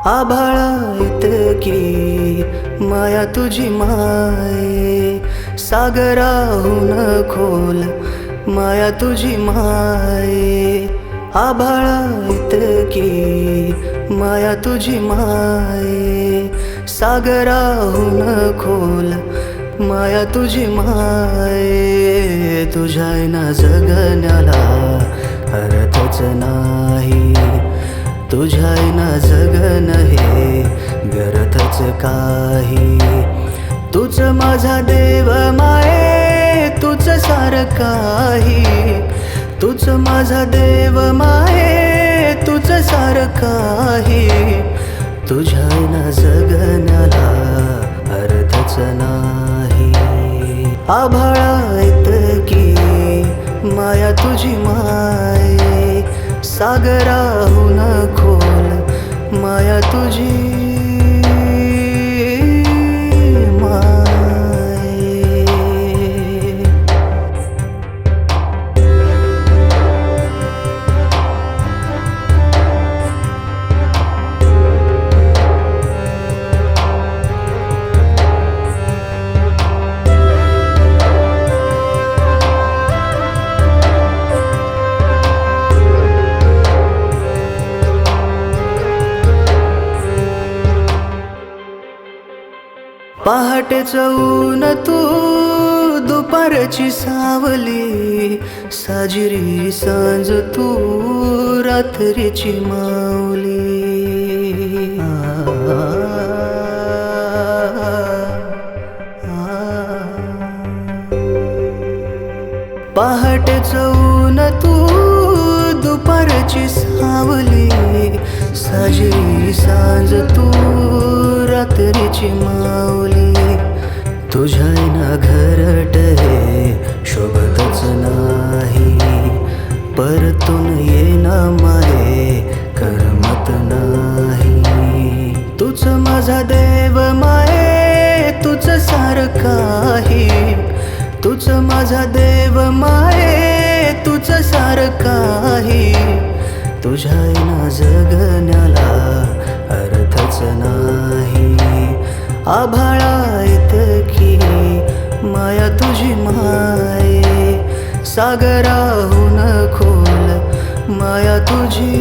आभाळा इतकी माया तुझी माये, सागराहून खोल माया तुझी माये. आभाळा इतकी माया तुझी माये, सागराहून खोल माया तुझी माये. तुझ्या ना जगण्याला अर्थच नाही, तुझ्या ना जगन हे व्यर्थच काही. तूच माझा देव माये, तूच सारं काही. तूच माझा देव माये, तूच सारं काही. तुझ्या ना जगण्याला अर्थच नाही. आभाळा इतकी माया तुझी माये, सागराहून खोल माया तुझी माये. पहाटेच ऊन तू, दुपारची सावली, साजिरी सांज तू, रात्रीची माऊली. पहाटेच ऊन तू, दुपारची सावली, साजिरी सांज तू, रात्रीची माऊली. तुझ्या ना घरट हे शोभतच नाही, परतून येना माये करमत नाही. तूच माझा देव माये, तूच सारं काही. तूच माझा देव माये, तूच सारं काही. तुझ्या ना जगण्याला अर्थच नाही. आभाळा इतकी माया तुझी माये, सागराहून खोल माया तुझी